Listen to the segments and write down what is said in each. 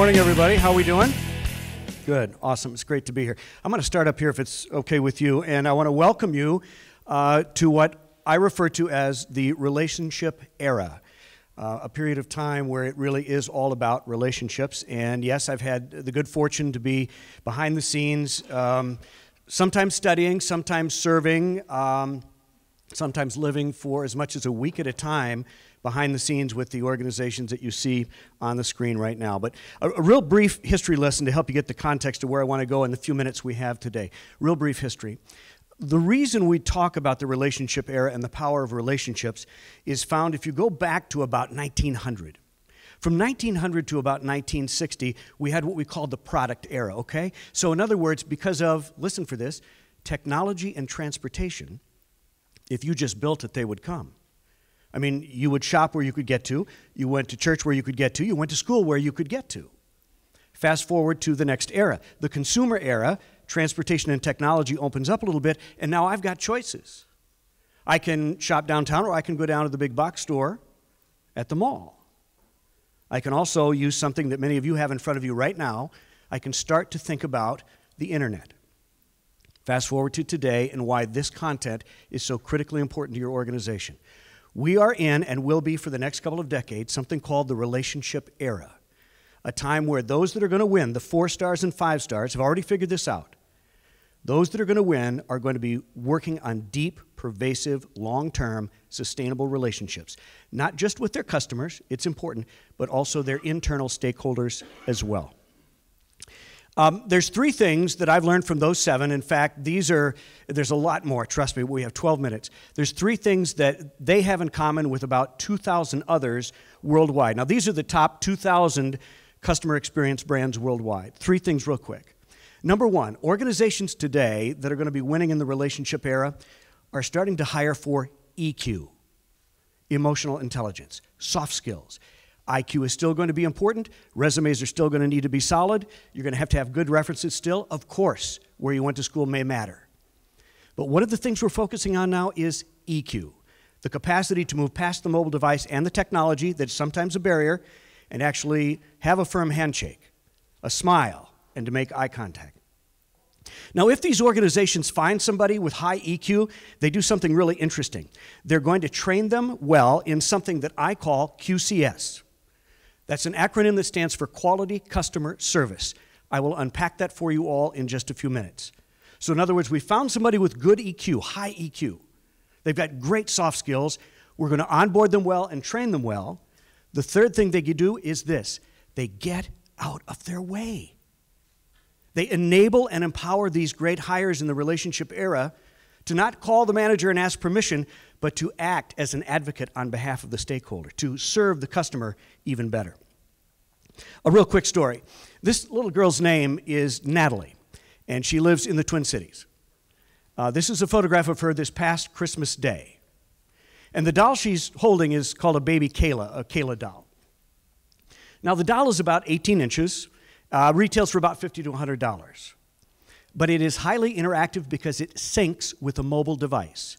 morning, everybody. How are we doing? Good. Awesome. It's great to be here. I'm going to start up here if it's okay with you, and I want to welcome you to what I refer to as the relationship era, a period of time where it really is all about relationships. And yes, I've had the good fortune to be behind the scenes, sometimes studying, sometimes serving, sometimes living for as much as a week at a time behind the scenes with the organizations that you see on the screen right now. But a real brief history lesson to help you get the context of where I want to go in the few minutes we have today. Real brief history. The reason we talk about the relationship era and the power of relationships is found if you go back to about 1900. From 1900 to about 1960, we had what we called the product era, okay? So in other words, because of, listen for this, technology and transportation, if you just built it, they would come. I mean, you would shop where you could get to, you went to church where you could get to, you went to school where you could get to. Fast forward to the next era, the consumer era, transportation and technology opens up a little bit, and now I've got choices. I can shop downtown, or I can go down to the big box store at the mall. I can also use something that many of you have in front of you right now. I can start to think about the internet. Fast forward to today and why this content is so critically important to your organization. We are in, and will be for the next couple of decades, something called the relationship era, a time where those that are going to win, the 4 stars and 5 stars, have already figured this out. Those that are going to win are going to be working on deep, pervasive, long-term, sustainable relationships, not just with their customers, it's important, but also their internal stakeholders as well. There's 3 things that I've learned from those 7. In fact, there's a lot more. Trust me, we have 12 minutes. There's 3 things that they have in common with about 2,000 others worldwide. Now, these are the top 2,000 customer experience brands worldwide. 3 things real quick. Number 1, organizations today that are going to be winning in the relationship era are starting to hire for EQ, emotional intelligence, soft skills. IQ is still going to be important. Resumes are still going to need to be solid. You're going to have good references still. Of course, where you went to school may matter. But one of the things we're focusing on now is EQ, the capacity to move past the mobile device and the technology that's sometimes a barrier and actually have a firm handshake, a smile, and to make eye contact. Now, if these organizations find somebody with high EQ, they do something really interesting. They're going to train them well in something that I call QCS. That's an acronym that stands for Quality Customer Service. I will unpack that for you all in just a few minutes. So in other words, we found somebody with good EQ, high EQ. They've got great soft skills. We're going to onboard them well and train them well. The third thing they can do is this. They get out of their way. They enable and empower these great hires in the relationship era to not call the manager and ask permission, but to act as an advocate on behalf of the stakeholder, to serve the customer even better. A real quick story. This little girl's name is Natalie, and she lives in the Twin Cities. This is a photograph of her this past Christmas Day. And the doll she's holding is called a baby Kayla, a Kayla doll. Now, the doll is about 18 inches, retails for about $50 to $100. But it is highly interactive because it syncs with a mobile device.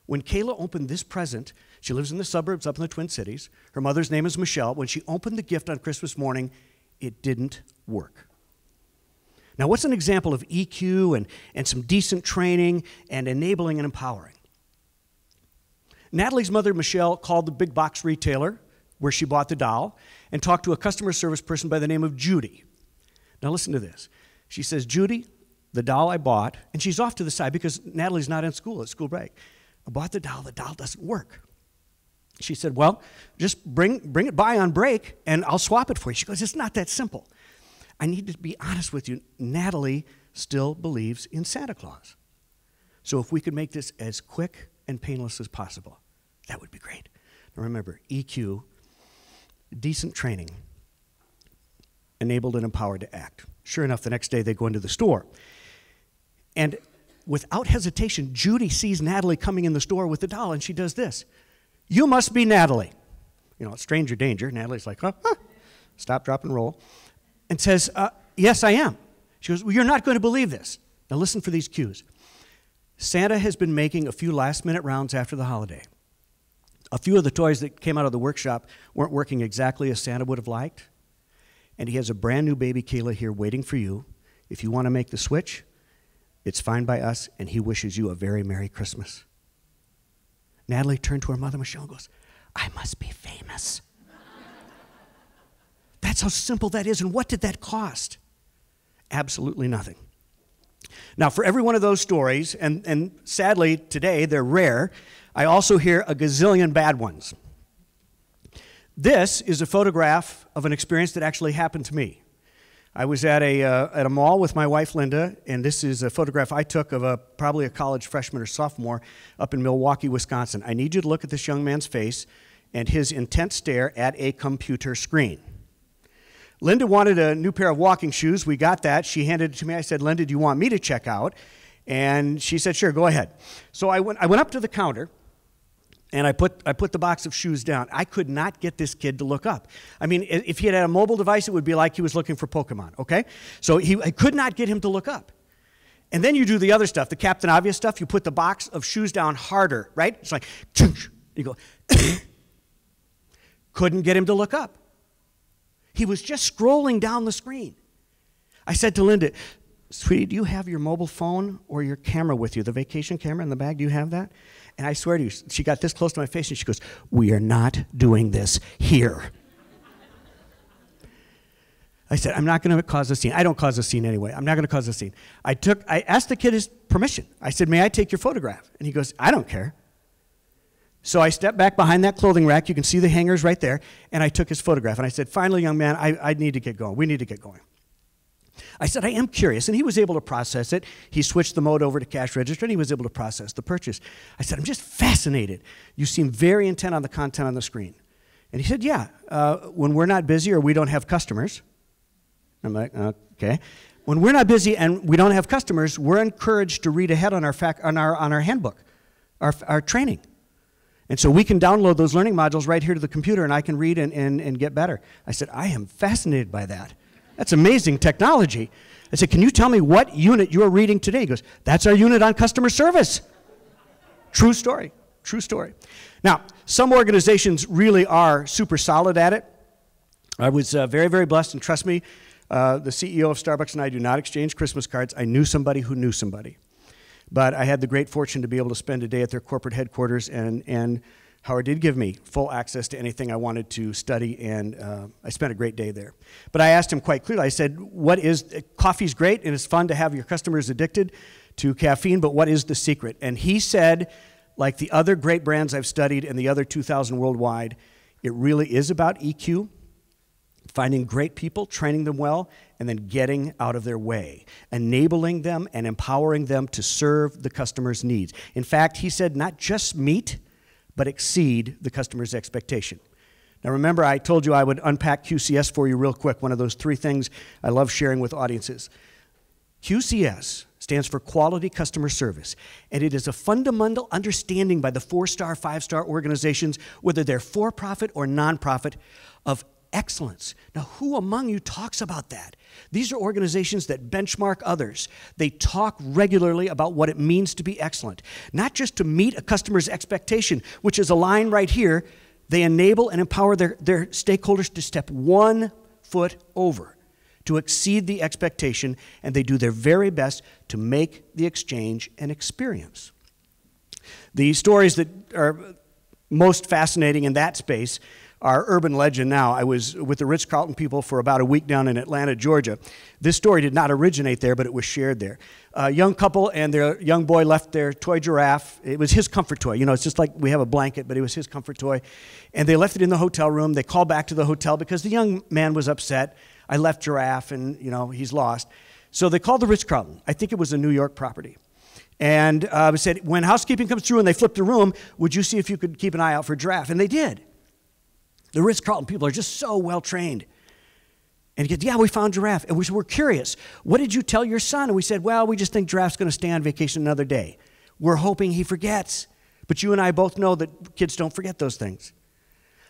When Kayla opened this present, she lives in the suburbs up in the Twin Cities. Her mother's name is Michelle. When she opened the gift on Christmas morning, it didn't work. Now, what's an example of EQ and some decent training and enabling and empowering? Natalie's mother, Michelle, called the big box retailer where she bought the doll and talked to a customer service person by the name of Judy. Now, listen to this. She says, Judy, the doll I bought, and she's off to the side because Natalie's not in school, it's school break. I bought the doll doesn't work. She said, well, just bring it by on break and I'll swap it for you. She goes, it's not that simple. I need to be honest with you, Natalie still believes in Santa Claus. So if we could make this as quick and painless as possible, that would be great. Now remember, EQ, decent training, enabled and empowered to act. Sure enough, the next day they go into the store. And without hesitation, Judy sees Natalie coming in the store with the doll, and she does this. You must be Natalie. You know, stranger danger. Natalie's like, huh? Stop, drop, and roll. And says, yes, I am. She goes, well, you're not going to believe this. Now listen for these cues. Santa has been making a few last-minute rounds after the holiday. A few of the toys that came out of the workshop weren't working exactly as Santa would have liked. and he has a brand new baby Kayla here waiting for you. If you want to make the switch, it's fine by us, and he wishes you a very Merry Christmas. Natalie turned to her mother, Michelle, and goes, I must be famous. That's how simple that is, and what did that cost? Absolutely nothing. Now, for every one of those stories, and sadly today they're rare, I also hear a gazillion bad ones. This is a photograph of an experience that actually happened to me. I was at a mall with my wife, Linda, and this is a photograph I took of probably a college freshman or sophomore up in Milwaukee, Wisconsin. I need you to look at this young man's face and his intent stare at a computer screen. Linda wanted a new pair of walking shoes. We got that. She handed it to me. I said, Linda, do you want me to check out? And she said, sure, go ahead. So I went up to the counter, and I put the box of shoes down. I could not get this kid to look up. I mean, if he had a mobile device, it would be like he was looking for Pokemon, okay? So I could not get him to look up. And then you do the other stuff, the Captain Obvious stuff. You put the box of shoes down harder, right? It's like, you go, couldn't get him to look up. He was just scrolling down the screen. I said to Linda, sweetie, do you have your mobile phone or your camera with you, the vacation camera in the bag? Do you have that? And I swear to you, she got this close to my face and she goes, we are not doing this here. I said, I'm not going to cause a scene. I don't cause a scene anyway. I'm not going to cause a scene. I asked the kid his permission. I said, may I take your photograph? And he goes, I don't care. So I stepped back behind that clothing rack. You can see the hangers right there. And I took his photograph. And I said, finally, young man, I need to get going. We need to get going. I said, I am curious. And he was able to process it. He switched the mode over to cash register, and he was able to process the purchase. I said, I'm just fascinated. You seem very intent on the content on the screen. And he said, yeah, when we're not busy or we don't have customers. I'm like, okay. When we're not busy and we don't have customers, we're encouraged to read ahead on our handbook, our training. And so we can download those learning modules right here to the computer, and I can read and get better. I said, I am fascinated by that. That's amazing technology. I said, can you tell me what unit you're reading today? He goes, that's our unit on customer service. True story. True story. Now, some organizations really are super solid at it. I was very, very blessed, and trust me, the CEO of Starbucks and I do not exchange Christmas cards. I knew somebody who knew somebody. But I had the great fortune to be able to spend a day at their corporate headquarters, and Howard did give me full access to anything I wanted to study, and I spent a great day there. But I asked him quite clearly, I said, coffee's great, and it's fun to have your customers addicted to caffeine, but what is the secret? And he said, like the other great brands I've studied and the other 2,000 worldwide, it really is about EQ, finding great people, training them well, and then getting out of their way, enabling them and empowering them to serve the customer's needs. In fact, he said not just meet, but exceed the customer's expectation. Now remember, I told you I would unpack QCS for you real quick, one of those 3 things I love sharing with audiences. QCS stands for Quality Customer Service, and it is a fundamental understanding by the 4-star, 5-star organizations, whether they're for-profit or non-profit, of excellence. Now, who among you talks about that? These are organizations that benchmark others. They talk regularly about what it means to be excellent. Not just to meet a customer's expectation, which is a line right here. They enable and empower their stakeholders to step 1 foot over, to exceed the expectation, and they do their very best to make the exchange an experience. The stories that are most fascinating in that space are urban legend now. I was with the Ritz-Carlton people for about a week down in Atlanta, Georgia. This story did not originate there, but it was shared there. A young couple and their young boy left their toy giraffe. It was his comfort toy. You know, it's just like we have a blanket, but it was his comfort toy. And they left it in the hotel room. They called back to the hotel because the young man was upset. I left giraffe and, you know, he's lost. So they called the Ritz-Carlton. I think it was a New York property. And said, when housekeeping comes through and they flip the room, would you see if you could keep an eye out for giraffe? And they did. The Ritz-Carlton people are just so well trained. And he goes, yeah, we found giraffe. And we said, we're curious. What did you tell your son? And we said, well, we just think giraffe's going to stay on vacation another day. We're hoping he forgets. But you and I both know that kids don't forget those things.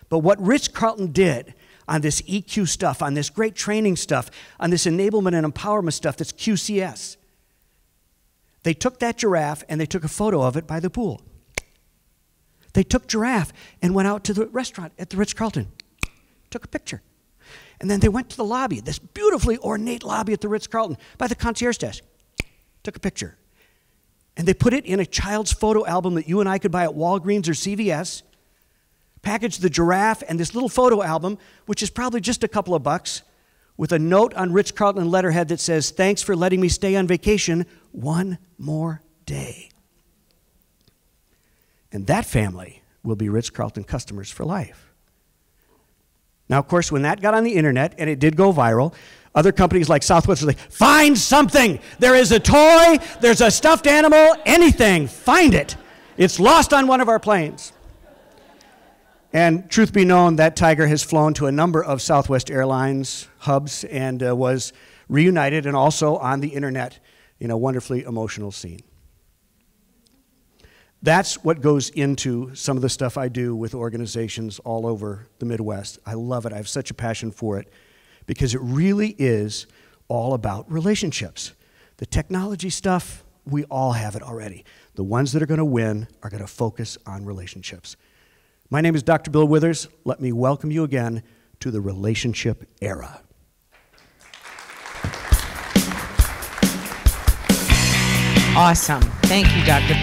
But what Ritz-Carlton did on this EQ stuff, on this great training stuff, on this enablement and empowerment stuff that's QCS, they took that giraffe and they took a photo of it by the pool. They took giraffe and went out to the restaurant at the Ritz-Carlton, took a picture. And then they went to the lobby, this beautifully ornate lobby at the Ritz-Carlton, by the concierge desk, took a picture. And they put it in a child's photo album that you and I could buy at Walgreens or CVS, packaged the giraffe and this little photo album, which is probably just a couple of bucks, with a note on Ritz-Carlton letterhead that says, "Thanks for letting me stay on vacation one more day." And that family will be Ritz-Carlton customers for life. Now, of course, when that got on the internet, and it did go viral, other companies like Southwest were like, "Find something! There is a toy, there's a stuffed animal, anything, find it. It's lost on one of our planes." And truth be known, that tiger has flown to a number of Southwest Airlines hubs and was reunited and also on the internet in a wonderfully emotional scene. That's what goes into some of the stuff I do with organizations all over the Midwest. I love it. I have such a passion for it because it really is all about relationships. The technology stuff, we all have it already. The ones that are going to win are going to focus on relationships. My name is Dr. Bill Withers. Let me welcome you again to the relationship era. Awesome. Thank you, Dr.